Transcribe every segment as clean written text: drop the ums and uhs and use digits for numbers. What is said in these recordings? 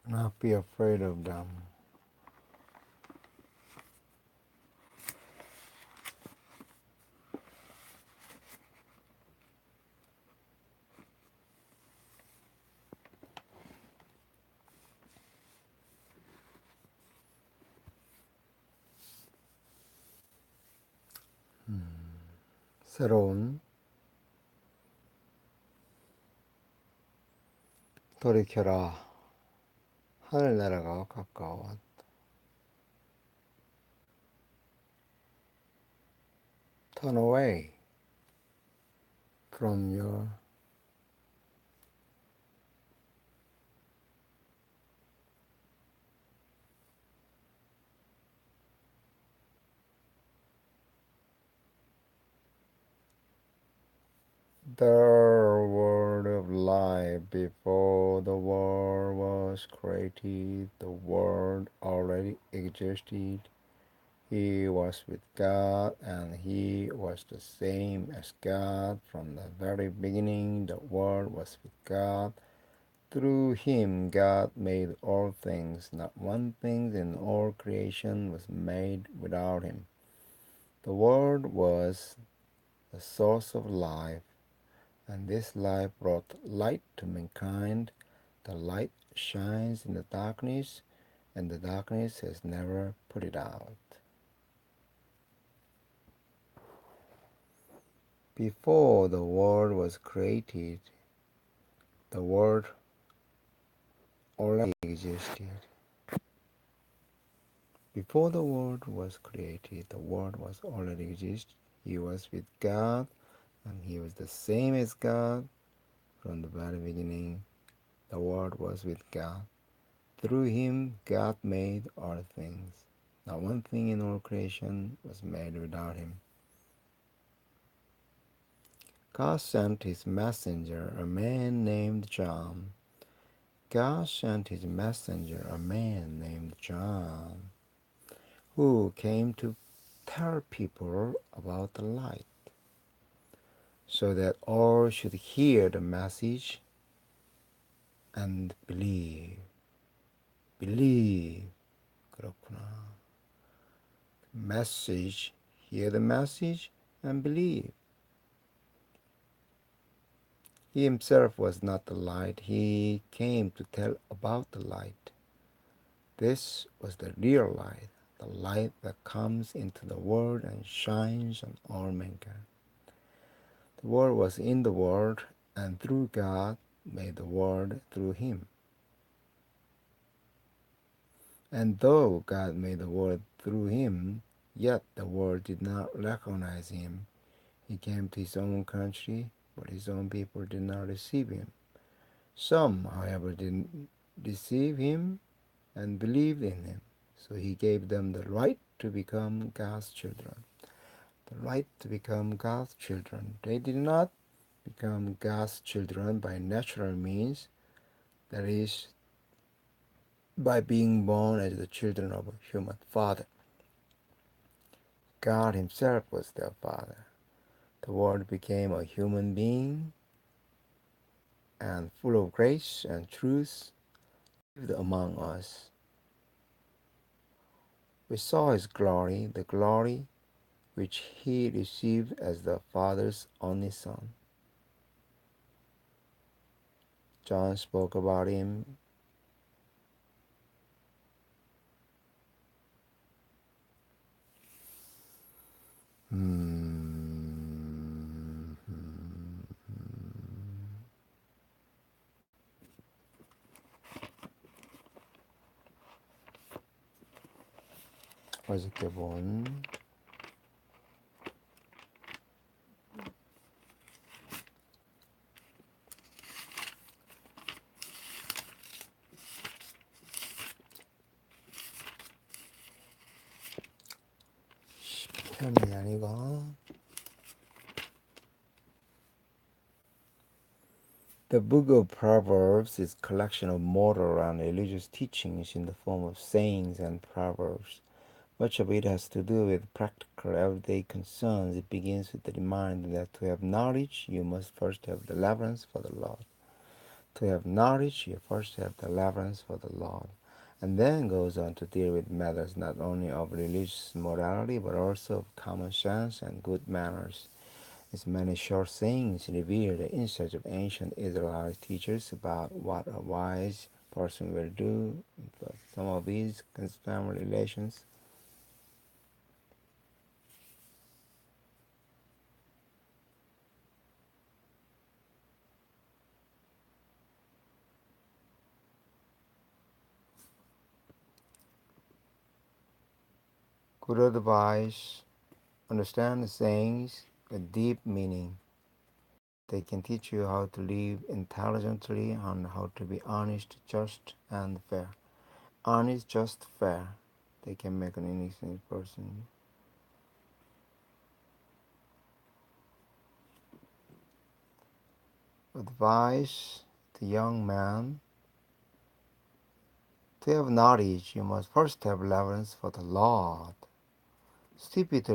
Not be afraid of them. 새로운 돌이켜라. 하늘나라가 가까워. Turn away from your the word of life. Before the world was created, the world already existed. He was with God, and he was the same as God. From the very beginning, the Word was with God. Through him, God made all things. Not one thing in all creation was made without him. The Word was the source of life, and this life brought light to mankind. The light shines in the darkness, and the darkness has never put it out. Before the world was created, the world already existed. Before the world was created, the world was already existed. He was with God, and he was the same as God from the very beginning. The Word was with God. Through him, God made all things. Not one thing in all creation was made without him. God sent his messenger, a man named John. God sent his messenger, a man named John, who came to tell people about the light, so that all should hear the message and believe. Believe. 그렇구나. Message, hear the message and believe. He himself was not the light. He came to tell about the light. This was the real light, the light that comes into the world and shines on all mankind. The Word was in the world, and through God made the world through him. And though God made the world through him, yet the world did not recognize him. He came to his own country, but his own people did not receive him. Some, however, did receive him and believed in him. So he gave them the right to become God's children. The right to become God's children. They did not become God's children by natural means, that is, by being born as the children of a human father. God himself was their father. The Word became a human being and full of grace and truth lived among us. We saw his glory, the glory which he received as the Father's only Son. John spoke about him. 어저께 본 편이 아니고 The book of Proverbs is a collection of moral and religious teachings in the form of sayings and proverbs. Much of it has to do with practical everyday concerns. It begins with the reminder that to have knowledge, you must first have the reverence for the Lord. To have knowledge, you first have the reverence for the Lord, and then goes on to deal with matters not only of religious morality but also of common sense and good manners. Its many short sayings reveal the insights of ancient Israelite teachers about what a wise person will do. Some of these family relations. Good advice. Understand the sayings, a deep meaning. They can teach you how to live intelligently and how to be honest, just, and fair. Honest, just, fair. They can make an innocent person. Advice the young man. To have knowledge, you must first have reverence for the Lord. Stupid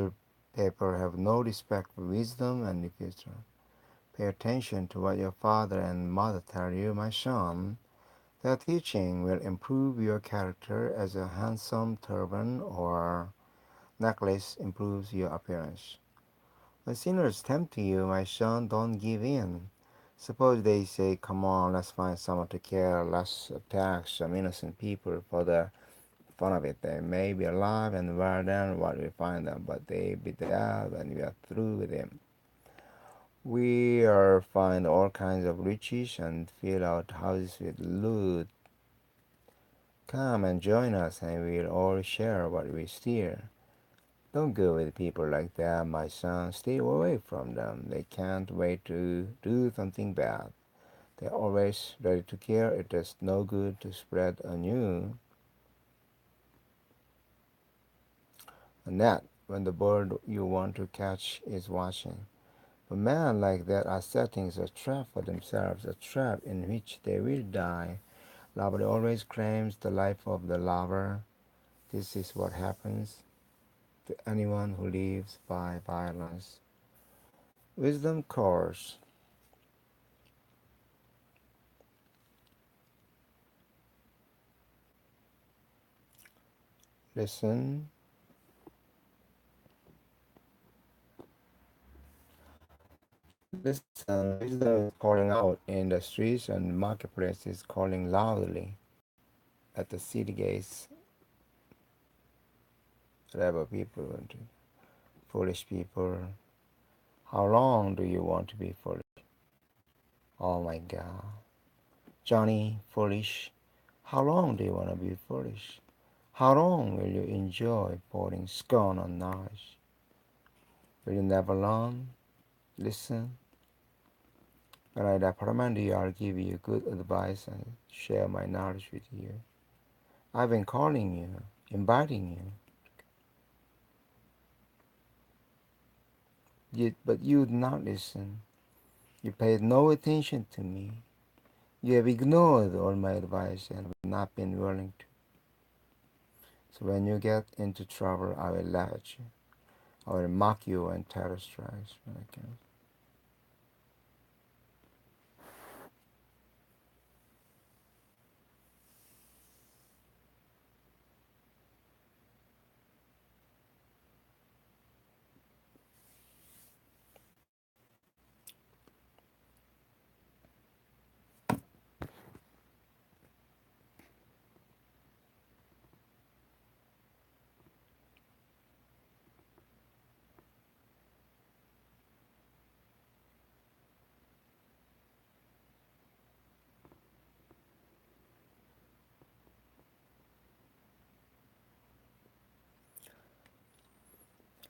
people have no respect for wisdom and the future. Pay attention to what your father and mother tell you, my son. Their teaching will improve your character as a handsome turban or necklace improves your appearance. When sinners tempt you, my son, don't give in. Suppose they say, come on, let's find someone to care, let's attack some innocent people for the fun of it. They may be alive and well then what we find them, but they be dead when we are through with them. We are find all kinds of riches and fill out houses with loot. Come and join us and we'll all share what we steal. Don't go with people like that, my son. Stay away from them. They can't wait to do something bad. They're always ready to kill. It does no good to spread a new net when the bird you want to catch is watching. But men like that are setting a trap for themselves, a trap in which they will die. Lover always claims the life of the lover. This is what happens to anyone who lives by violence. Wisdom course. Listen. Listen. Wisdom is calling out in the streets and marketplaces, calling loudly at the city gates. Whatever people want to. Foolish people. How long do you want to be foolish? Oh my God. Johnny, foolish. How long do you want to be foolish? How long will you enjoy pouring scorn on knowledge? Will you never learn? Listen. When I reprimand you, I'll give you good advice and share my knowledge with you. I've been calling you, inviting you, but you would not listen. You paid no attention to me. You have ignored all my advice and have not been willing to. So when you get into trouble, I will laugh at you. I will mock you and terror strikes when I can.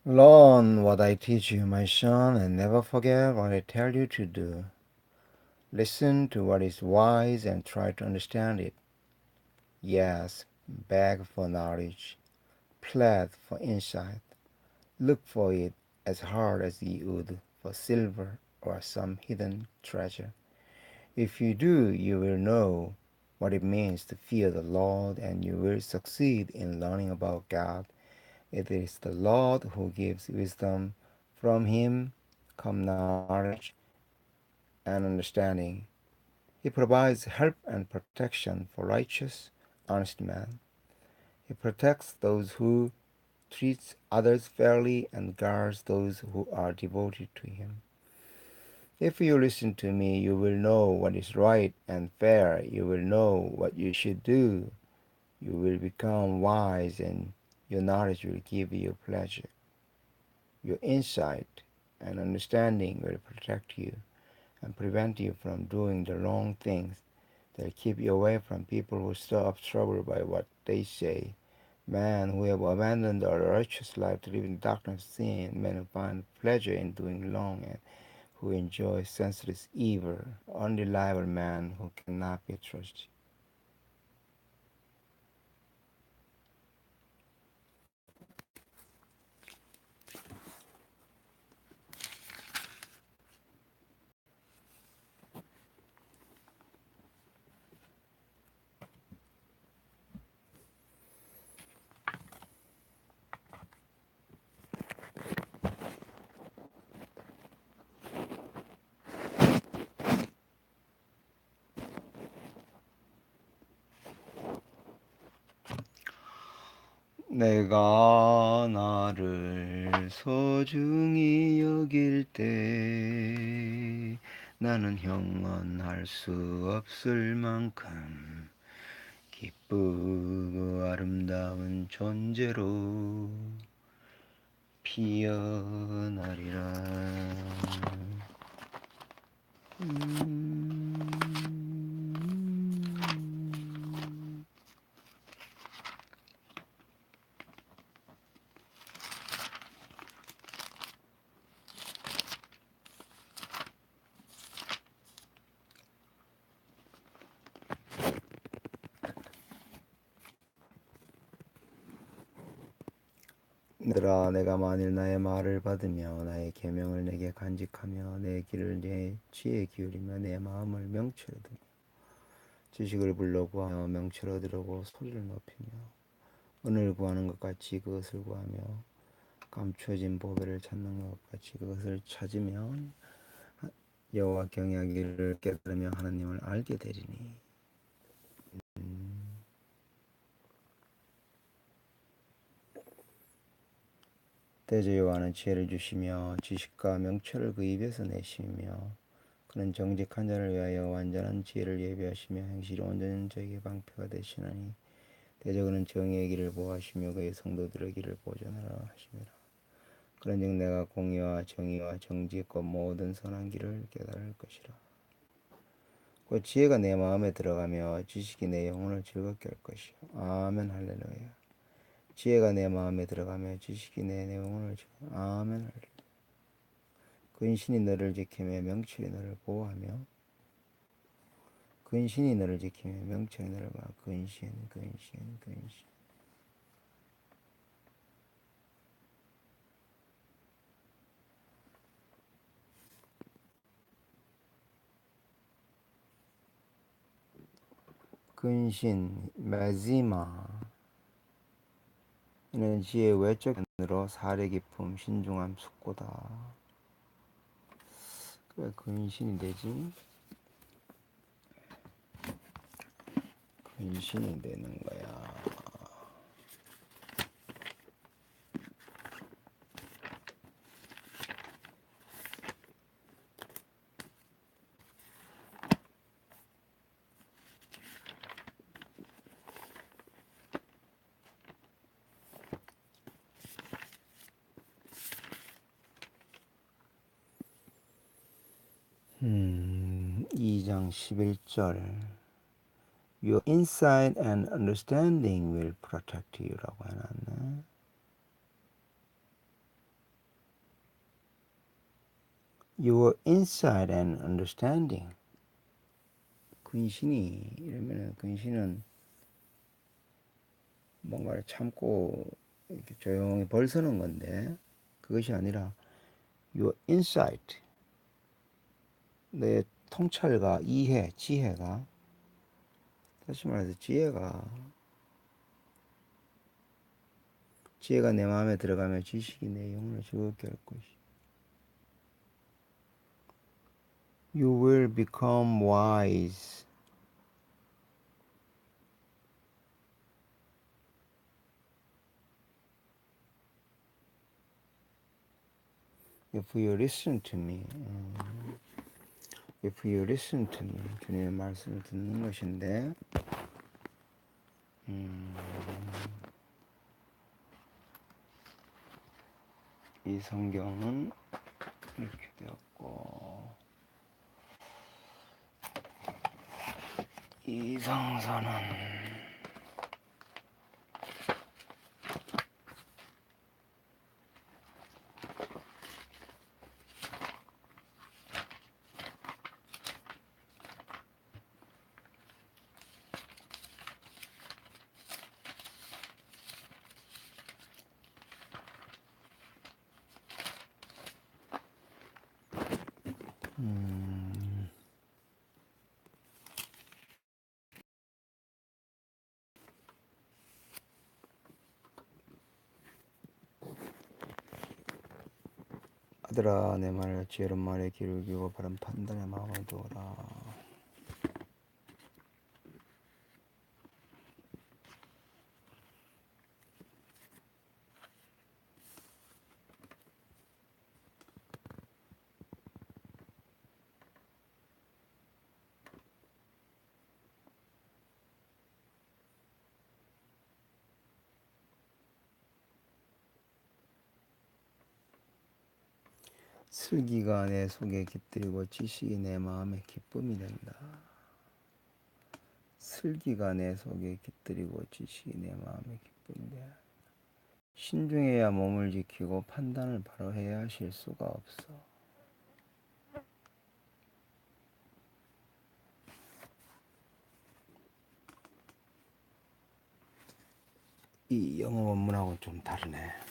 Learn what I teach you, my son, and never forget what I tell you to do. Listen to what is wise and try to understand it. Yes, beg for knowledge, plead for insight. Look for it as hard as ye would for silver or some hidden treasure. If you do, you will know what it means to fear the Lord, and you will succeed in learning about God. It is the Lord who gives wisdom. From him come knowledge and understanding. He provides help and protection for righteous, honest men. He protects those who treat others fairly and guards those who are devoted to him. If you listen to me, you will know what is right and fair. You will know what you should do. You will become wise, and your knowledge will give you pleasure. Your insight and understanding will protect you and prevent you from doing the wrong things. They'll keep you away from people who stir up trouble by what they say. Men who have abandoned a righteous life to live in darkness of sin, men who find pleasure in doing wrong and who enjoy senseless evil, unreliable man who cannot be trusted. 내가 나를 소중히 여길 때 나는 형언할 수 없을 만큼 기쁘고 아름다운 존재로 피어나리라. 얘들아, 내가 만일 나의 말을 받으며 나의 계명을 내게 간직하며 내 길을 내 지혜에 기울이며 내 마음을 명철 얻으며 지식을 불러 구하며 명철 얻으려고 소리를 높이며 은을 구하는 것 같이 그것을 구하며 감추어진 보배를 찾는 것 같이 그것을 찾으면 여호와 경외하기를 깨달으며 하나님을 알게 되리니. 대저 여호와는 지혜를 주시며 지식과 명철을 그 입에서 내시며 그는 정직한 자를 위하여 완전한 지혜를 예비하시며 행실이 온전한 자에게 방패가 되시나니 대저 그는 정의의 길을 보호하시며 그의 성도들의 길을 보존하라 하심이라. 그런즉 내가 공의와 정의와 정직 곧 모든 선한 길을 깨달을 것이라. 곧 지혜가 내 마음에 들어가며 지식이 내 영혼을 즐겁게 할 것이요. 아멘 할렐루야. 지혜가 내 마음에 들어가며 지식이 내 영혼을 즐겁게 아멘 할렐루야. 근신이 너를 지키며 명철이 너를 보호하며 근신이 너를 지키며 명철이 너를 보호하며 근신. 근신, 메지마. 이는 지혜의 외적 면으로 사려 깊음, 신중함, 숙고다. 그래, 근신이 되지? 근신이 되는 거야. 음, 2장 11절 Your insight and understanding will protect you라고 해놨네. Your insight and understanding. 근신이 이러면 근신은 뭔가를 참고 이렇게 조용히 벌서는 건데 그것이 아니라 your insight, 내 통찰과 이해, 지혜가, 다시 말해서 지혜가 내 마음에 들어가며 지식이 내 영혼을 즐겁게 할 것이. You will become wise. If you listen to me, if you listen to me, 주님의 말씀을 듣는 것인데, 이 성경은 이렇게 되었고, 이 성서는 아들아 내 말을 지혜로운 말에 귀를 기울이고 바른 판단의 마음을 두어라. 슬기가 내 속에 깃들이고 지식이 내 마음에 기쁨이 된다. 슬기가 내 속에 깃들이고 지식이 내 마음에 기쁨이 된다. 신중해야 몸을 지키고 판단을 바로 해야 실수가 없어. 이 영어 원문하고는 좀 다르네.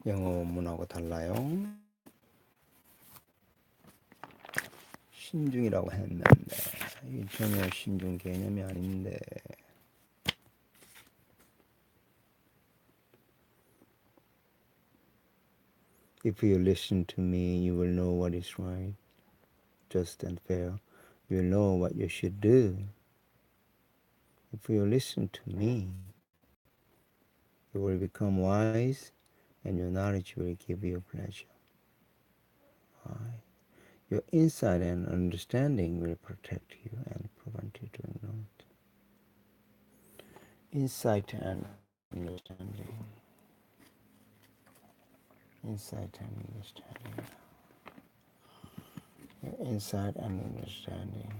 영어 원문하고 달라요. 신중이라고 했는데 이 전혀 신중 개념이 아닌데 If you listen to me, you will know what is right, just and fair. You will know what you should do. If you listen to me, you will become wise, and your knowledge will give you pleasure. Your insight and understanding will protect you and prevent you doing wrong. Insight and understanding. Insight and understanding. Your insight and understanding.